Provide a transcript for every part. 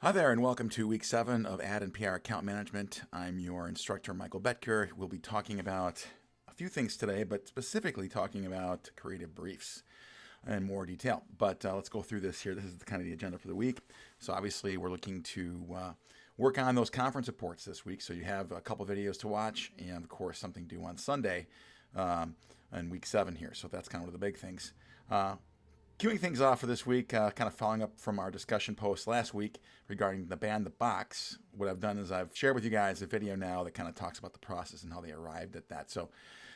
Hi there, and welcome to week 7 of Ad and PR Account Management. I'm your instructor, Michael Betker. We'll be talking about a few things today, but specifically talking about creative briefs in more detail. But let's go through this here. This is kind of the agenda for the week. So obviously, we're looking to work on those conference reports this week. So you have a couple videos to watch, and of course, something due on Sunday in week 7 here. So that's kind of one of the big things. Queuing things off for this week, kind of following up from our discussion post last week regarding the Ban the Box. What I've done is I've shared with you guys a video now that kind of talks about the process and how they arrived at that. So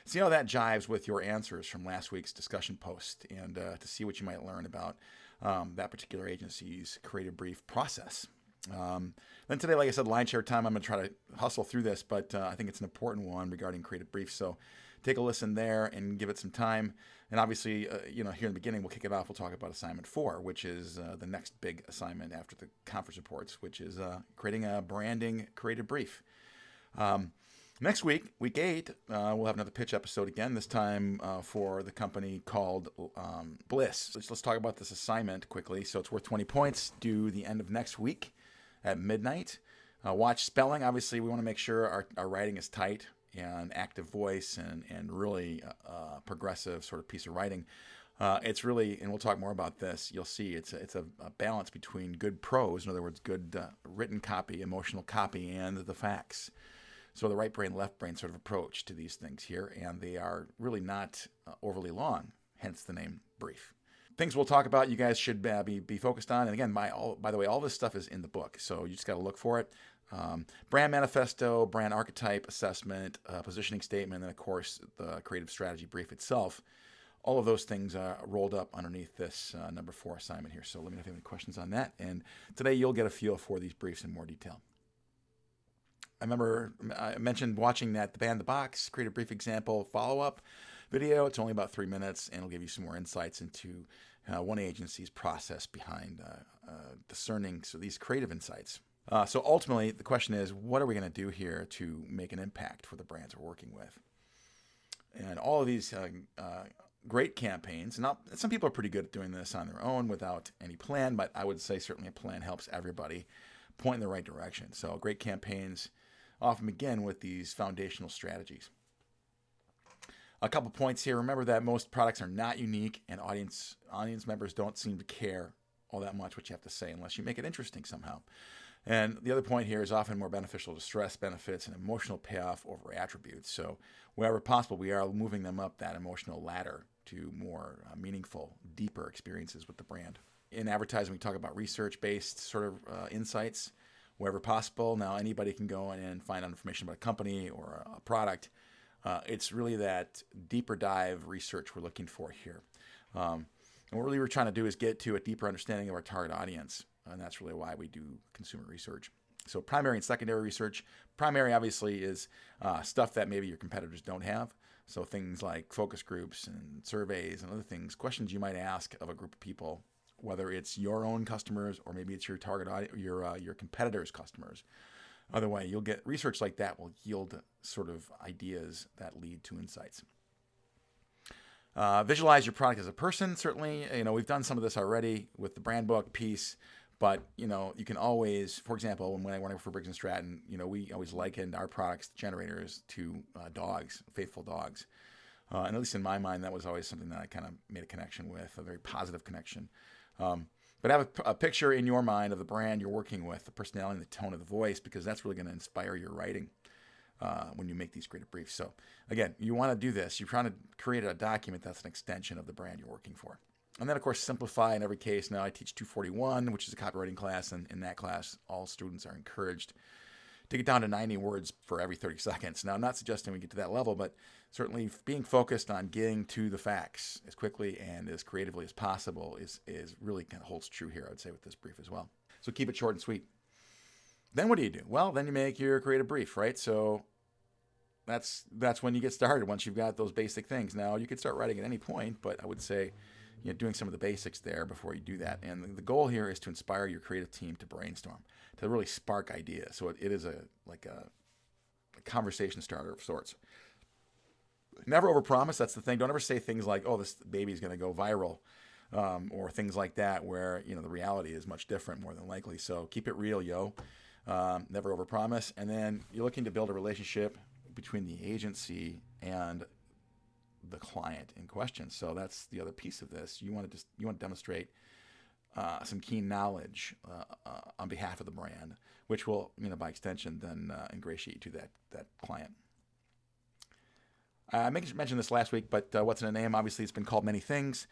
see how that jives with your answers from last week's discussion post and to see what you might learn about that particular agency's creative brief process. Then today, like I said, line share time. I'm going to try to hustle through this, but I think it's an important one regarding creative briefs. So take a listen there and give it some time. And obviously, here in the beginning, we'll kick it off. We'll talk about assignment 4, which is the next big assignment after the conference reports, which is creating a branding creative brief. Next week, week 8, we'll have another pitch episode again, this time for the company called Bliss. Let's talk about this assignment quickly. So it's worth 20 points, due the end of next week at midnight. Watch spelling. Obviously, we want to make sure our writing is tight and active voice and really progressive sort of piece of writing. It's really, and we'll talk more about this, you'll see it's a balance between good prose, in other words, good written copy, emotional copy, and the facts. So the right brain, left brain sort of approach to these things here, and they are really not overly long, hence the name brief. Things we'll talk about, you guys should be focused on. And again, by the way, all this stuff is in the book, so you just got to look for it. Brand manifesto, brand archetype assessment, positioning statement, and of course the creative strategy brief itself. All of those things are rolled up underneath this number 4 assignment here. So let me know if you have any questions on that. And today you'll get a feel for these briefs in more detail. I remember I mentioned watching that the Ban the Box creative brief example follow-up video. It's only about 3 minutes, and it'll give you some more insights into one agency's process behind discerning these creative insights. So ultimately, the question is, what are we going to do here to make an impact for the brands we're working with? And all of these great campaigns, and some people are pretty good at doing this on their own without any plan, but I would say certainly a plan helps everybody point in the right direction. So great campaigns often begin with these foundational strategies. A couple points here. Remember that most products are not unique, and audience members don't seem to care all that much what you have to say unless you make it interesting somehow. And the other point here is often more beneficial to stress benefits and emotional payoff over attributes. So wherever possible, we are moving them up that emotional ladder to more meaningful, deeper experiences with the brand. In advertising, we talk about research-based sort of insights wherever possible. Now, anybody can go in and find out information about a company or a product. It's really that deeper dive research we're looking for here. And what really we're trying to do is get to a deeper understanding of our target audience. And that's really why we do consumer research. So primary and secondary research. Primary, obviously, is stuff that maybe your competitors don't have. So things like focus groups and surveys and other things, questions you might ask of a group of people, whether it's your own customers or maybe it's your target audience, your competitors' customers. Other way, you'll get research like that will yield sort of ideas that lead to insights. Visualize your product as a person. Certainly, we've done some of this already with the brand book piece. But, you can always, for example, when I worked for Briggs & Stratton, we always likened our products, generators, to dogs, faithful dogs. And at least in my mind, that was always something that I kind of made a connection with, a very positive connection. But have a picture in your mind of the brand you're working with, the personality and the tone of the voice, because that's really going to inspire your writing when you make these creative briefs. So again, you want to do this. You're trying to create a document that's an extension of the brand you're working for. And then, of course, simplify in every case. Now, I teach 241, which is a copywriting class, and in that class, all students are encouraged to get down to 90 words for every 30 seconds. Now, I'm not suggesting we get to that level, but certainly being focused on getting to the facts as quickly and as creatively as possible is really kind of holds true here, I would say, with this brief as well. So keep it short and sweet. Then what do you do? Well, then you make your creative brief, right? So that's when you get started, once you've got those basic things. Now, you can start writing at any point, but I would say doing some of the basics there before you do that. And the goal here is to inspire your creative team to brainstorm, to really spark ideas. So it is a conversation starter of sorts. Never overpromise. That's the thing. Don't ever say things like, "Oh, this baby is going to go viral." or things like that, where the reality is much different, more than likely. So keep it real, yo. Never overpromise. And then you're looking to build a relationship between the agency and the client in question. So that's the other piece of this. You want to demonstrate some keen knowledge on behalf of the brand, which will, by extension, then ingratiate you to that client. I mentioned this last week, but what's in a name? Obviously, it's been called many things.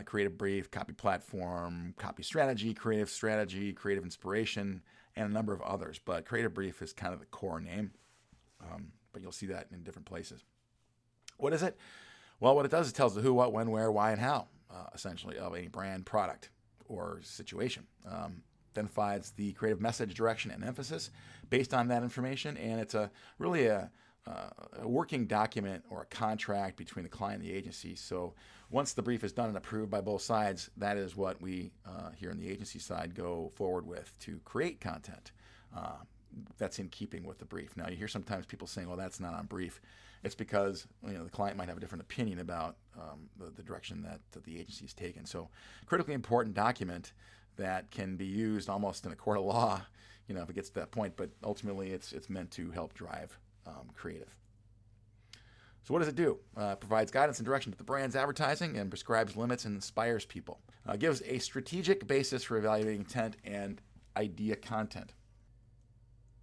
Creative brief, copy platform, copy strategy, creative inspiration, and a number of others. But creative brief is kind of the core name, but you'll see that in different places. What is it? Well, what it does is it tells the who, what, when, where, why, and how, essentially, of any brand, product, or situation. Identifies the creative message, direction, and emphasis based on that information, and it's really a working document or a contract between the client and the agency. So once the brief is done and approved by both sides, that is what we here on the agency side go forward with to create content that's in keeping with the brief. Now, you hear sometimes people saying, well, that's not on brief. It's because the client might have a different opinion about the direction that the agency has taken. So critically important document that can be used almost in a court of law, if it gets to that point, but ultimately it's meant to help drive creative. So what does it do? Provides guidance and direction to the brand's advertising and prescribes limits and inspires people. Gives a strategic basis for evaluating intent and idea content.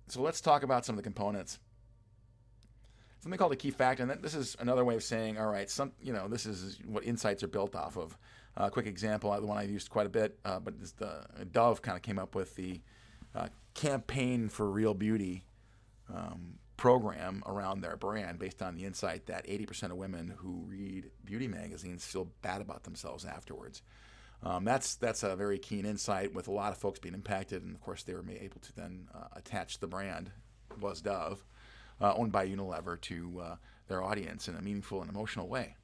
So let's talk about some of the components. Something called a key fact, and this is another way of saying, all right, this is what insights are built off of. A quick example, the one I used quite a bit, but Dove kind of came up with the Campaign for Real Beauty program around their brand based on the insight that 80% of women who read beauty magazines feel bad about themselves afterwards. That's a very keen insight with a lot of folks being impacted, and of course they were able to then attach the brand, was Dove, owned by Unilever, to their audience in a meaningful and emotional way.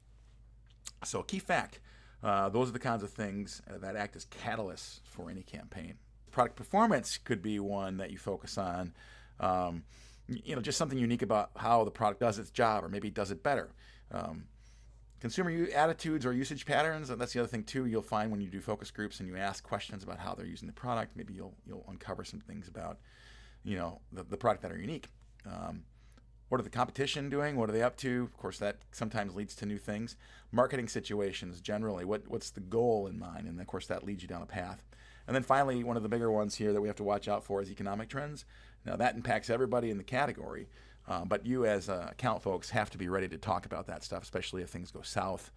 So key fact, those are the kinds of things that act as catalysts for any campaign. Product performance could be one that you focus on. Just something unique about how the product does its job, or maybe does it better. Consumer attitudes or usage patterns, and that's the other thing too. You'll find when you do focus groups and you ask questions about how they're using the product, maybe you'll uncover some things about the product that are unique. What are the competition doing? What are they up to? Of course, that sometimes leads to new things. Marketing situations generally. What's the goal in mind? And of course, that leads you down a path. And then finally, one of the bigger ones here that we have to watch out for is economic trends. Now, that impacts everybody in the category, but you as account folks have to be ready to talk about that stuff, especially if things go south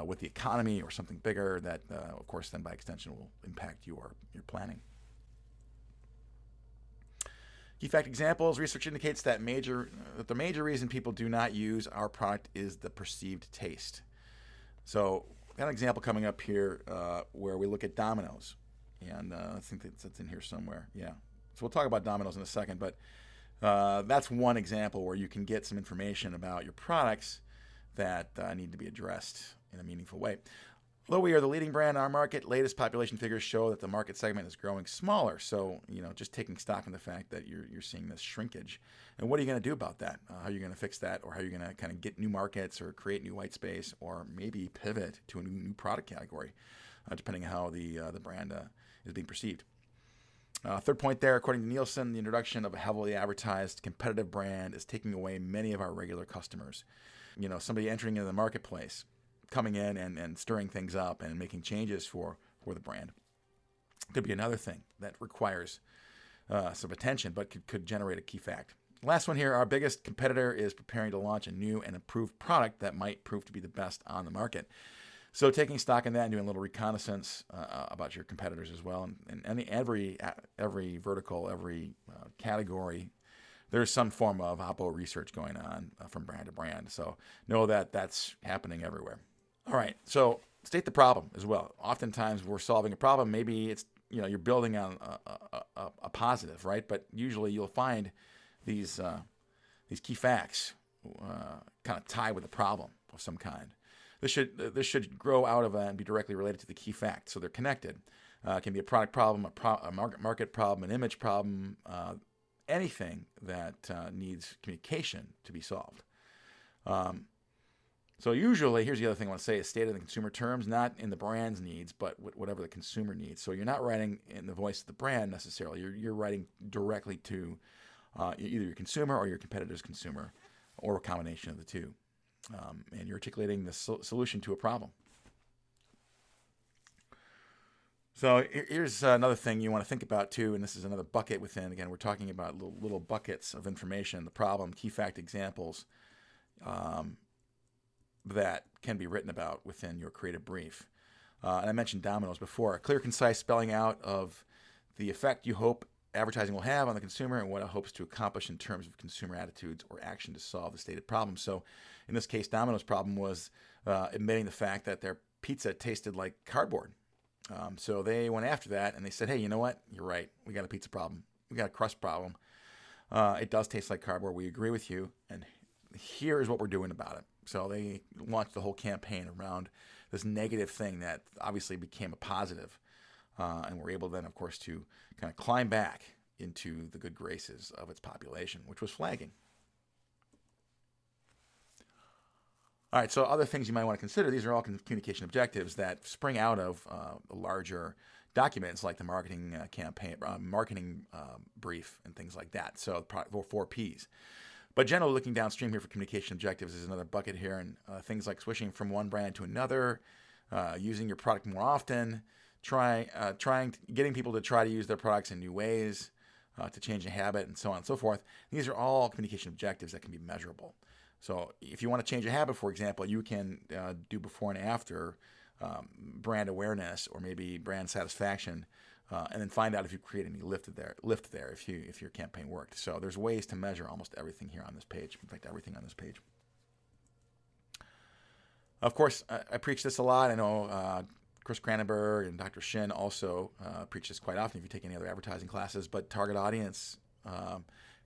with the economy or something bigger that, of course, then by extension will impact your planning. Key fact examples: research indicates that the major reason people do not use our product is the perceived taste. So, got an example coming up here where we look at Domino's. And I think that's in here somewhere. Yeah. So we'll talk about Domino's in a second, but that's one example where you can get some information about your products that need to be addressed in a meaningful way. Although we are the leading brand in our market, latest population figures show that the market segment is growing smaller. So, just taking stock in the fact that you're seeing this shrinkage. And what are you going to do about that? How are you going to fix that? Or how are you going to kind of get new markets or create new white space, or maybe pivot to a new product category, depending on how the brand is being perceived. Third point there, according to Nielsen, the introduction of a heavily advertised competitive brand is taking away many of our regular customers. Somebody entering into the marketplace, coming in and stirring things up and making changes for the brand could be another thing that requires some attention, but could generate a key fact. Last one here, our biggest competitor is preparing to launch a new and improved product that might prove to be the best on the market. So taking stock in that and doing a little reconnaissance about your competitors as well. And every vertical, every category, there's some form of oppo research going on from brand to brand. So know that that's happening everywhere. All right, so state the problem as well. Oftentimes we're solving a problem. Maybe it's, you're building on a positive, right? But usually you'll find these key facts kind of tie with a problem of some kind. This should grow out of and be directly related to the key fact, so they're connected. It can be a product problem, a market problem, an image problem, anything that needs communication to be solved. So usually, here's the other thing I want to say, is stated in the consumer terms, not in the brand's needs, but whatever the consumer needs. So you're not writing in the voice of the brand necessarily. You're writing directly to either your consumer or your competitor's consumer, or a combination of the two. And you're articulating the solution to a problem. So here's another thing you want to think about too, and this is another bucket within. Again, we're talking about little buckets of information, the problem, key fact examples that can be written about within your creative brief. And I mentioned dominoes before. A clear, concise spelling out of the effect you hope advertising will have on the consumer and what it hopes to accomplish in terms of consumer attitudes or action to solve the stated problem. So in this case, Domino's problem was admitting the fact that their pizza tasted like cardboard. So they went after that and they said, hey, you know what? You're right. We got a pizza problem. We got a crust problem. It does taste like cardboard. We agree with you. And here is what we're doing about it. So they launched the whole campaign around this negative thing that obviously became a positive. And were able then, of course, to kind of climb back into the good graces of its population, which was flagging. All right, so other things you might want to consider, these are all communication objectives that spring out of larger documents like the marketing campaign, marketing brief and things like that. So 4 Ps. But generally looking downstream here for communication objectives is another bucket here, and things like switching from one brand to another, using your product more often, getting people to try to use their products in new ways, to change a habit, and so on and so forth. These are all communication objectives that can be measurable. So if you want to change a habit, for example, you can do before and after brand awareness or maybe brand satisfaction, and then find out if you create any lift there if your campaign worked. So there's ways to measure almost everything here on this page. In fact, everything on this page. Of course, I preach this a lot. I know Chris Cranenberg and Dr. Shin also preach this quite often if you take any other advertising classes, but target audience,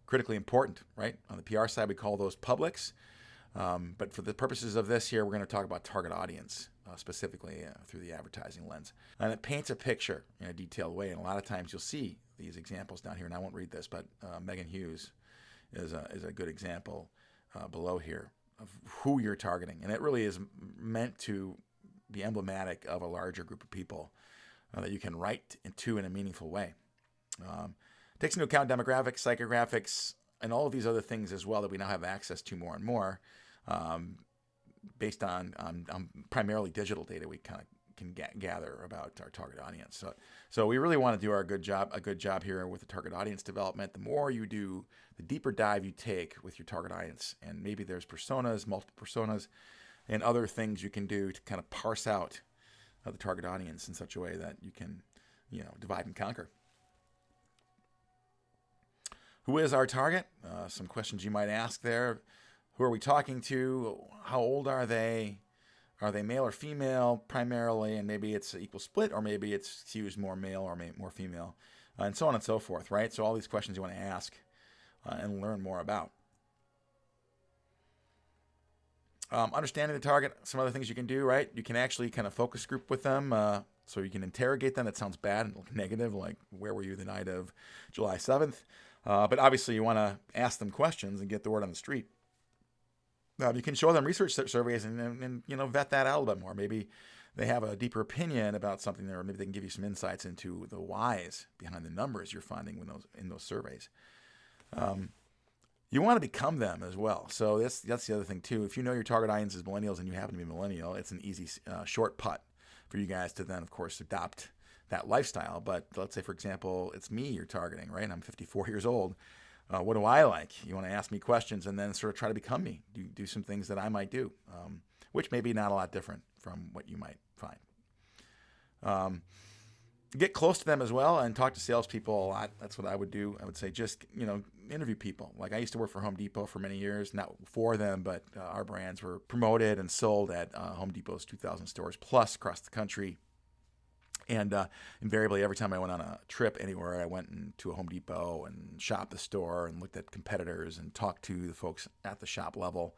critically important, right? On the PR side, we call those publics. But for the purposes of this here, we're going to talk about target audience specifically through the advertising lens. And it paints a picture in a detailed way. And a lot of times you'll see these examples down here, and I won't read this, but Megan Hughes is a good example below here of who you're targeting. And it really is meant to be emblematic of a larger group of people that you can write into in a meaningful way. Takes into account demographics, psychographics, and all of these other things as well that we now have access to more and more, based on primarily digital data we kind of can gather about our target audience. So we really want to do a good job here with the target audience development. The more you do, the deeper dive you take with your target audience, and maybe there's personas, multiple personas, and other things you can do to kind of parse out the target audience in such a way that you can, divide and conquer. Who is our target? Some questions you might ask there. Who are we talking to? How old are they? Are they male or female primarily? And maybe it's an equal split, or maybe it's skews more male or more female, and so on and so forth, right? So all these questions you want to ask and learn more about. Understanding the target, some other things you can do, right? You can actually kind of focus group with them. So you can interrogate them. That sounds bad and negative, like where were you the night of July 7th? But obviously you want to ask them questions and get the word on the street. You can show them research surveys and vet that out a little bit more. Maybe they have a deeper opinion about something there, or maybe they can give you some insights into the whys behind the numbers you're finding in those surveys. You want to become them as well. So that's the other thing too. If you know your target audience is millennials and you happen to be millennial, it's an easy short putt for you guys to then, of course, adopt that lifestyle. But let's say, for example, it's me you're targeting, right? I'm 54 years old. What do I like? You want to ask me questions and then sort of try to become me. Do some things that I might do, which may be not a lot different from what you might find. Get close to them as well and talk to salespeople a lot. That's what I would do. I would say just, interview people. Like I used to work for Home Depot for many years, not for them, but our brands were promoted and sold at Home Depot's 2,000 stores plus across the country. And invariably, every time I went on a trip anywhere, I went into a Home Depot and shopped the store and looked at competitors and talked to the folks at the shop level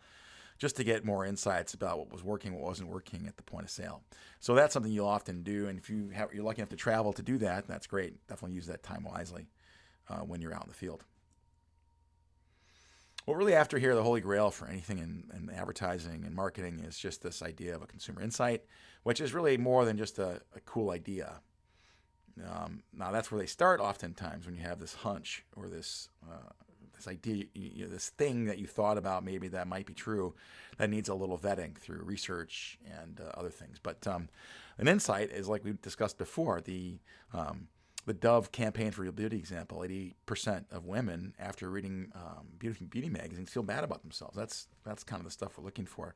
just to get more insights about what was working, what wasn't working at the point of sale. So that's something you'll often do. And if you're lucky enough to travel to do that, that's great. Definitely use that time wisely when you're out in the field. What we're really after here, the holy grail for anything in advertising and marketing, is just this idea of a consumer insight, which is really more than just a cool idea. Now that's where they start oftentimes, when you have this hunch or this idea, this thing that you thought about maybe that might be true, that needs a little vetting through research and other things. But an insight is, like we discussed before, the Dove campaign for Real Beauty example. 80% of women, after reading beauty magazines, feel bad about themselves. That's kind of the stuff we're looking for,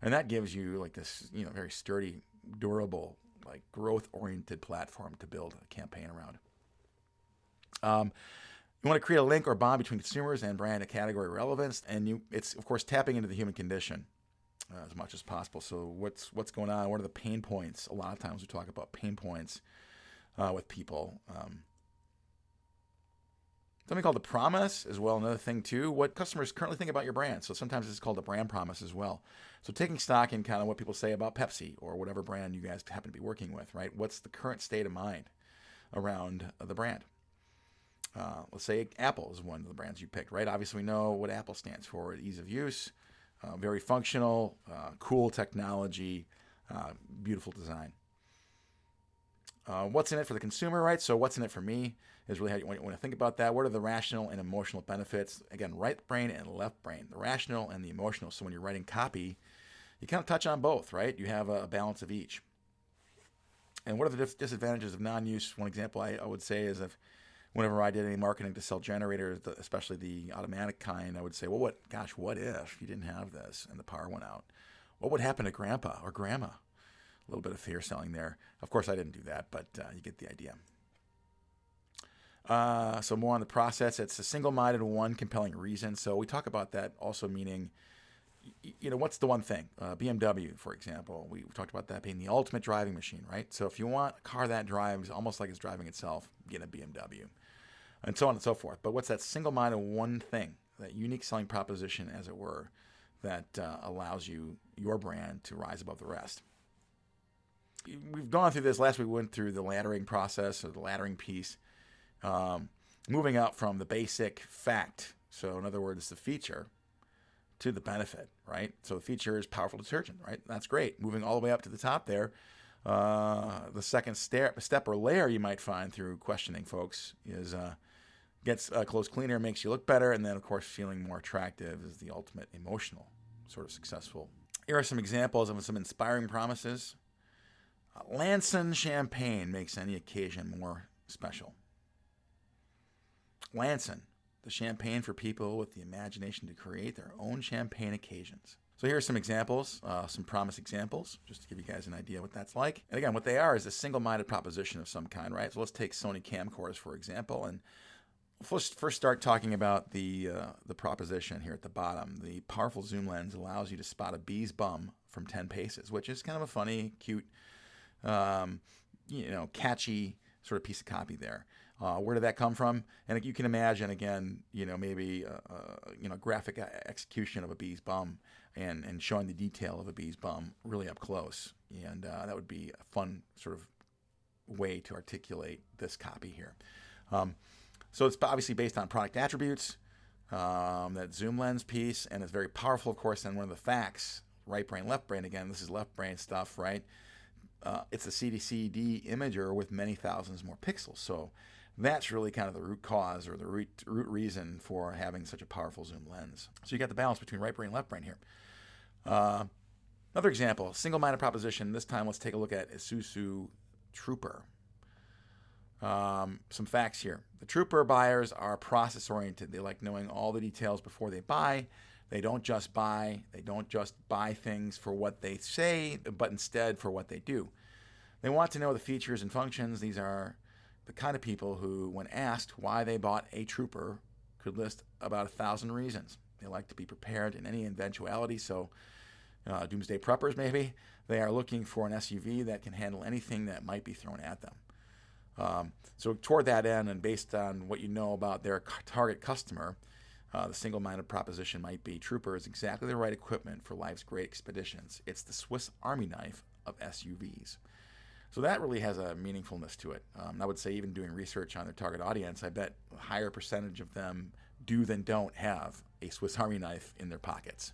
and that gives you like this very sturdy, durable, like growth-oriented platform to build a campaign around. You want to create a link or bond between consumers and brand and category relevance, and it's of course tapping into the human condition as much as possible. So what's going on? What are the pain points? A lot of times we talk about pain points with people. Something called the promise as well. Another thing too, what customers currently think about your brand. So sometimes it's called a brand promise as well. So taking stock in kind of what people say about Pepsi or whatever brand you guys happen to be working with, right? What's the current state of mind around the brand? Let's say Apple is one of the brands you picked, right? Obviously we know what Apple stands for: ease of use, very functional, cool technology, beautiful design. What's in it for the consumer, right? So what's in it for me is really how you want to think about that. What are the rational and emotional benefits? Again, right brain and left brain, the rational and the emotional. So when you're writing copy, you kind of touch on both, right? You have a balance of each. And what are the disadvantages of non-use? One example I would say is, if whenever I did any marketing to sell generators, especially the automatic kind, I would say, well, what if you didn't have this and the power went out? What would happen to grandpa or grandma? A little bit of fear selling there. Of course, I didn't do that, but you get the idea. So more on the process. It's a single-minded one compelling reason. So we talk about that also meaning, what's the one thing? BMW, for example. We talked about that being the ultimate driving machine, right? So if you want a car that drives almost like it's driving itself, get a BMW. And so on and so forth. But what's that single-minded one thing, that unique selling proposition, as it were, that allows your brand to rise above the rest? We've gone through this. Last week we went through the laddering process, or the laddering piece, moving out from the basic fact, so in other words, the feature, to the benefit, right? So the feature is powerful detergent, right? That's great. Moving all the way up to the top there, the second step or layer you might find through questioning folks is gets clothes cleaner, makes you look better, and then of course feeling more attractive is the ultimate emotional sort of successful. Here are some examples of some inspiring promises. Lanson champagne makes any occasion more special. Lanson, the champagne for people with the imagination to create their own champagne occasions. So here are some examples, some promise examples, just to give you guys an idea what that's like. And again, what they are is a single-minded proposition of some kind, right? So let's take Sony camcorders, for example, and first start talking about the proposition here at the bottom. The powerful zoom lens allows you to spot a bee's bum from 10 paces, which is kind of a funny, cute, catchy sort of piece of copy there. Where did that come from? And you can imagine, again, maybe graphic execution of a bee's bum and showing the detail of a bee's bum really up close. And that would be a fun sort of way to articulate this copy here. So it's obviously based on product attributes, that zoom lens piece, and it's very powerful, of course. And one of the facts, right brain, left brain, again, this is left brain stuff, right? It's a CDCD imager with many thousands more pixels. So that's really kind of the root cause, or the root reason for having such a powerful zoom lens. So you got the balance between right brain and left brain here. Another example, single-minded proposition. This time let's take a look at Isuzu Trooper. Some facts here. The Trooper buyers are process-oriented. They like knowing all the details before they buy. They don't just buy. They don't just buy things for what they say, but instead for what they do. They want to know the features and functions. These are the kind of people who, when asked why they bought a Trooper, could list about 1,000 reasons. They like to be prepared in any eventuality, so doomsday preppers maybe. They are looking for an SUV that can handle anything that might be thrown at them. So toward that end, and based on what you know about their target customer, the single-minded proposition might be: Trooper is exactly the right equipment for life's great expeditions. It's the Swiss Army knife of SUVs. So that really has a meaningfulness to it. I would say, even doing research on their target audience, I bet a higher percentage of them do than don't have a Swiss Army knife in their pockets.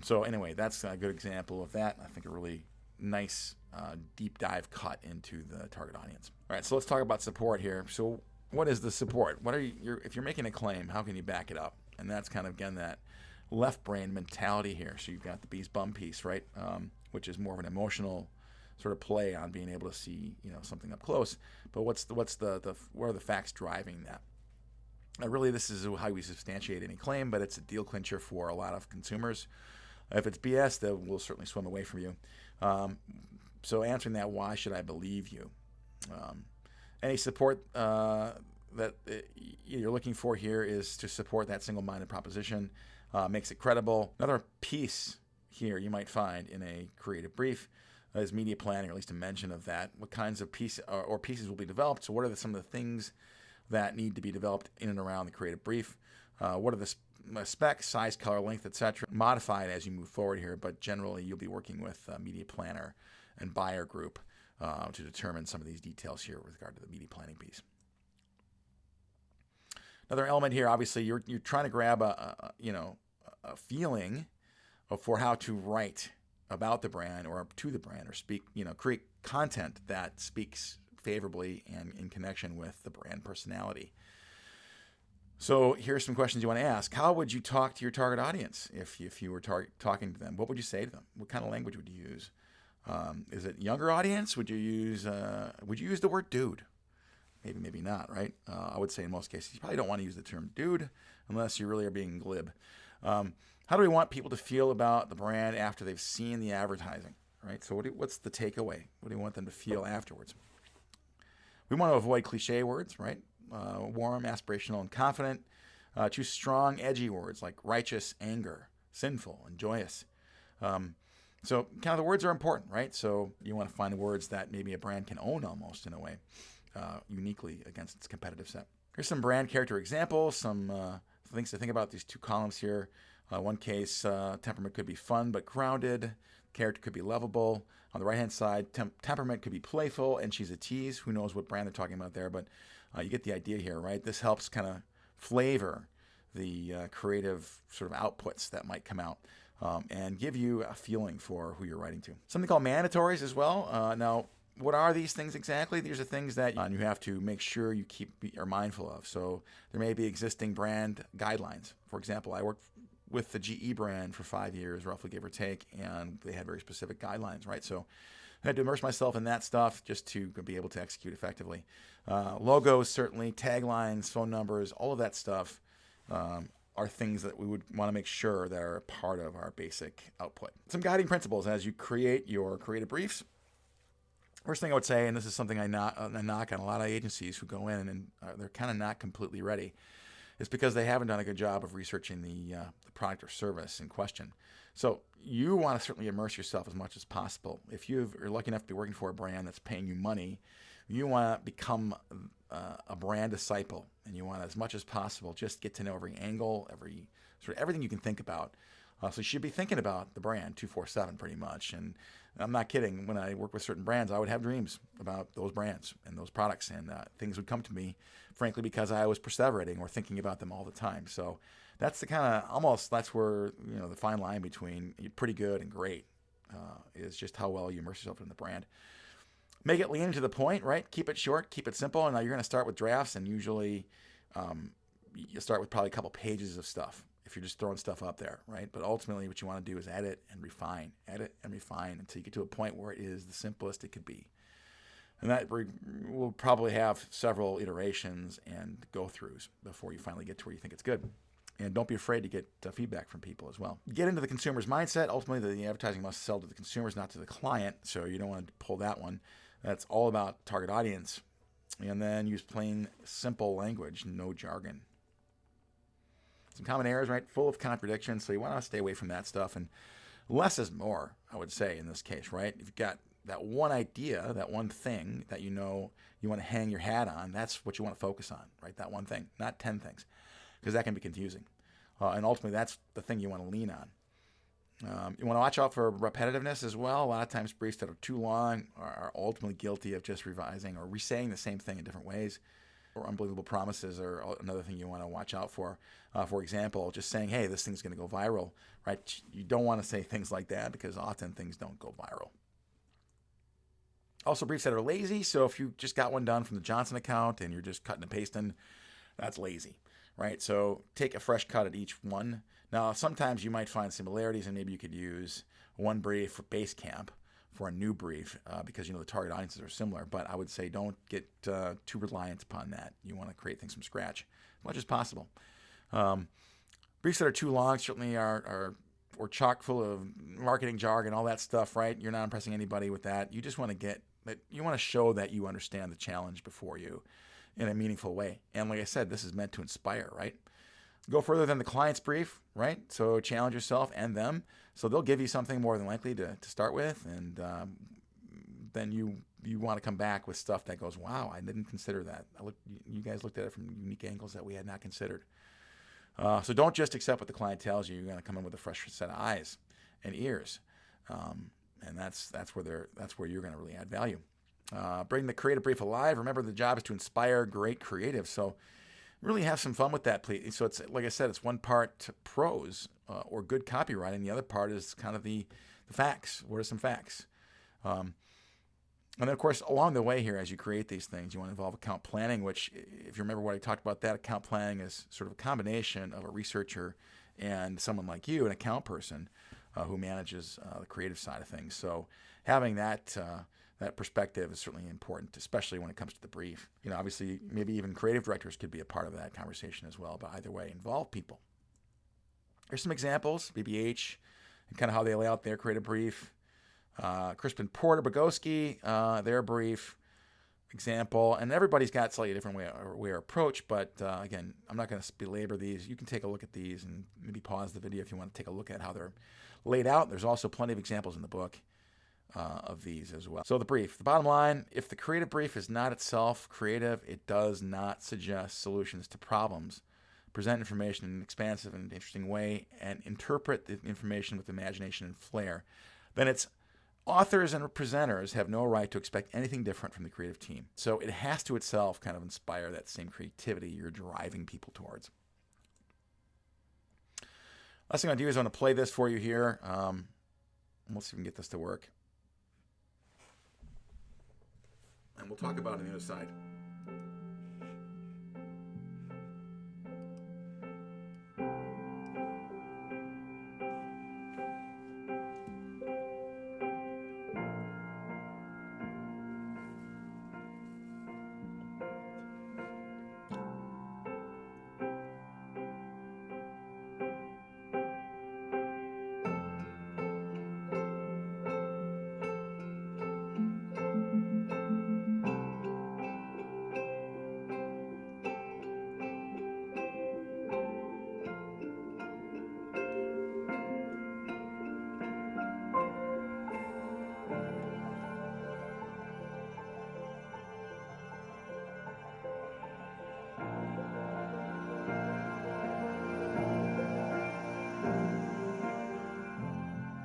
So anyway, that's a good example of that. I think a really nice deep dive cut into the target audience. All right, so let's talk about support here. So what is the support? What are you? If you're making a claim, how can you back it up? And that's kind of again that left brain mentality here. So you've got the bee's bum piece, right? Which is more of an emotional sort of play on being able to see something up close. But what are the facts driving that? Really, this is how we substantiate any claim, but it's a deal clincher for a lot of consumers. If it's BS, they will certainly swim away from you. So answering that, why should I believe you? Any support that you're looking for here is to support that single-minded proposition, makes it credible. Another piece here you might find in a creative brief is media planning, or at least a mention of that. What kinds of pieces will be developed? So what are some of the things that need to be developed in and around the creative brief? What are the specs, size, color, length, etc.? Modify it as you move forward here, but generally you'll be working with a media planner and buyer group to determine some of these details here with regard to the media planning piece. Another element here, obviously, you're trying to grab a feeling for how to write about the brand or to the brand, or speak, create content that speaks favorably and in connection with the brand personality. So here's some questions you want to ask. How would you talk to your target audience if you were talking to them? What would you say to them? What kind of language would you use? Is it younger audience? Would you use the word dude? Maybe not, right? I would say in most cases you probably don't want to use the term dude unless you really are being glib. How do we want people to feel about the brand after they've seen the advertising, right? So what's the takeaway? What do you want them to feel afterwards? We want to avoid cliche words, right? Warm, aspirational, and confident. Choose strong, edgy words like righteous, anger, sinful, and joyous. So kind of the words are important, right? So you want to find words that maybe a brand can own almost in a way, uniquely against its competitive set. Here's some brand character examples, some things to think about these two columns here. One case, temperament could be fun but grounded. Character could be lovable. On the right-hand side, temperament could be playful, and she's a tease. Who knows what brand they're talking about there, but you get the idea here, right? This helps kind of flavor the creative sort of outputs that might come out and give you a feeling for who you're writing to. Something called mandatories as well. Now, what are these things exactly? These are things that you have to make sure you are mindful of. So there may be existing brand guidelines. For example, I worked with the GE brand for 5 years, roughly give or take, and they had very specific guidelines, right? So I had to immerse myself in that stuff just to be able to execute effectively. Logos, certainly, taglines, phone numbers, all of that stuff are things that we would want to make sure that are part of our basic output. Some guiding principles as you create your creative briefs. First thing I would say, and this is something I knock on a lot of agencies who go in and they're kind of not completely ready, is because they haven't done a good job of researching the product or service in question. So you want to certainly immerse yourself as much as possible. If you're lucky enough to be working for a brand that's paying you money, you want to become a brand disciple, and you want to, as much as possible, just get to know every angle, everything you can think about. So you should be thinking about the brand 24/7 pretty much. And I'm not kidding. When I work with certain brands, I would have dreams about those brands and those products, and things would come to me, frankly, because I was perseverating or thinking about them all the time. So that's the kind of that's where the fine line between pretty good and great is just how well you immerse yourself in the brand. Make it lean to the point, right? Keep it short, keep it simple. And now you're going to start with drafts, and usually you start with probably a couple pages of stuff if you're just throwing stuff up there, right? But ultimately what you want to do is edit and refine until you get to a point where it is the simplest it could be. And that will probably have several iterations and go-throughs before you finally get to where you think it's good. And don't be afraid to get feedback from people as well. Get into the consumer's mindset. Ultimately, the advertising must sell to the consumers, not to the client, so you don't want to pull that one. That's all about target audience. And then use plain, simple language, no jargon. Some common errors, right? Full of contradictions, so you want to stay away from that stuff. And less is more, I would say, in this case, right? If you've got that one idea, that one thing that you want to hang your hat on, that's what you want to focus on, right? That one thing, not 10 things, because that can be confusing. And ultimately, that's the thing you want to lean on. You want to watch out for repetitiveness as well. A lot of times briefs that are too long are ultimately guilty of just revising or re-saying the same thing in different ways. Or unbelievable promises are another thing you want to watch out for. For example, just saying, hey, this thing's going to go viral, right? You don't want to say things like that because often things don't go viral. Also, briefs that are lazy. So if you just got one done from the Johnson account and you're just cutting and pasting, that's lazy, right? So take a fresh cut at each one. Now, sometimes you might find similarities, and maybe you could use one brief for Basecamp for a new brief because the target audiences are similar. But I would say don't get too reliant upon that. You want to create things from scratch as much as possible. Briefs that are too long certainly are or chock full of marketing jargon, all that stuff, right? You're not impressing anybody with that. You just want to show that you understand the challenge before you in a meaningful way. And like I said, this is meant to inspire, right? Go further than the client's brief, right? So challenge yourself and them. So they'll give you something more than likely to start with, and then you want to come back with stuff that goes, wow, I didn't consider that. You guys looked at it from unique angles that we had not considered. So don't just accept what the client tells you. You're going to come in with a fresh set of eyes and ears, and that's where you're going to really add value. Bring the creative brief alive. Remember, the job is to inspire great creative. So really have some fun with that, please. So it's, like I said, it's one part prose or good copywriting. The other part is kind of the facts. What are some facts? And then, of course, along the way here, as you create these things, you want to involve account planning, which, if you remember what I talked about, that account planning is sort of a combination of a researcher and someone like you, an account person who manages the creative side of things. So having that perspective is certainly important, especially when it comes to the brief. Obviously, maybe even creative directors could be a part of that conversation as well. But either way, involve people. Here's some examples: BBH, and kind of how they lay out their creative brief. Crispin Porter, Bogosky, their brief example, and everybody's got slightly different way or approach. But again, I'm not going to belabor these. You can take a look at these and maybe pause the video if you want to take a look at how they're laid out. There's also plenty of examples in the book of these as well. So the brief, the bottom line: if the creative brief is not itself creative, it does not suggest solutions to problems, present information in an expansive and interesting way, and interpret the information with imagination and flair, then its authors and presenters have no right to expect anything different from the creative team. So it has to itself kind of inspire that same creativity you're driving people towards. Last thing I'm going to do is I'm going to play this for you here. We'll see if we can get this to work. And we'll talk about it on the other side.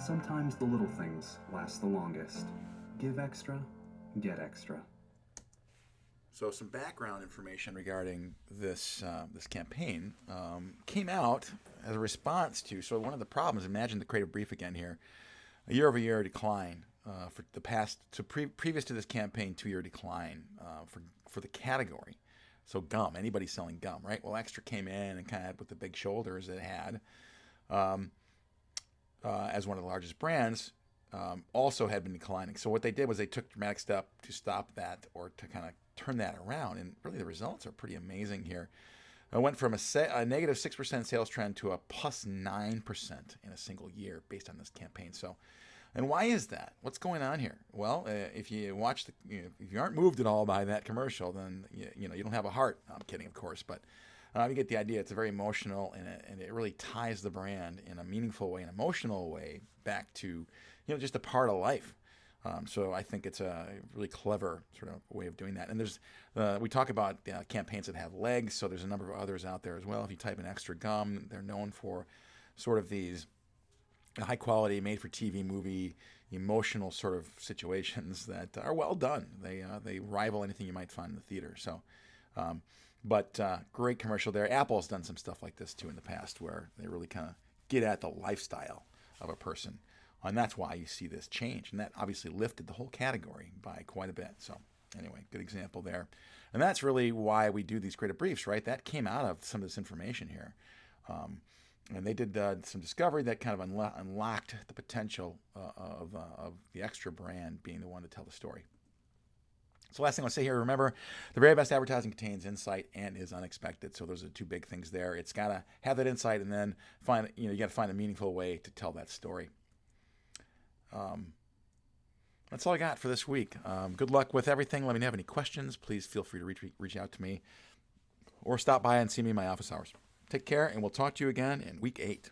Sometimes the little things last the longest. Give extra, get extra. So some background information regarding this campaign came out as a response to, so one of the problems, imagine the creative brief again here, a year-over-year decline for the past, so previous to this campaign, 2-year decline for the category. So gum, anybody selling gum, right? Well, Extra came in and kind of with the big shoulders it had, as one of the largest brands, also had been declining. So what they did was they took dramatic step to stop that or to kind of turn that around. And really the results are pretty amazing here. It went from a negative 6% sales trend to a plus 9% in a single year based on this campaign. So, and why is that? What's going on here? Well, if you watch if you aren't moved at all by that commercial, then you don't have a heart. I'm kidding, of course, but you get the idea. It's a very emotional, and it really ties the brand in a meaningful way, an emotional way, back to just a part of life. So I think it's a really clever sort of way of doing that. And there's we talk about campaigns that have legs. So there's a number of others out there as well. If you type in Extra Gum, they're known for sort of these high quality, made for TV movie, emotional sort of situations that are well done. They rival anything you might find in the theater. So But great commercial there. Apple's done some stuff like this too in the past, where they really kind of get at the lifestyle of a person, and that's why you see this change. And that obviously lifted the whole category by quite a bit. So anyway, good example there. And that's really why we do these creative briefs, right? That came out of some of this information here. And they did some discovery that kind of unlocked the potential of the Extra brand being the one to tell the story. So last thing I'll say here, remember, the very best advertising contains insight and is unexpected. So those are two big things there. It's got to have that insight, and then you got to find a meaningful way to tell that story. That's all I got for this week. Good luck with everything. Let me know if you have any questions. Please feel free to reach out to me or stop by and see me in my office hours. Take care, and we'll talk to you again in week 8.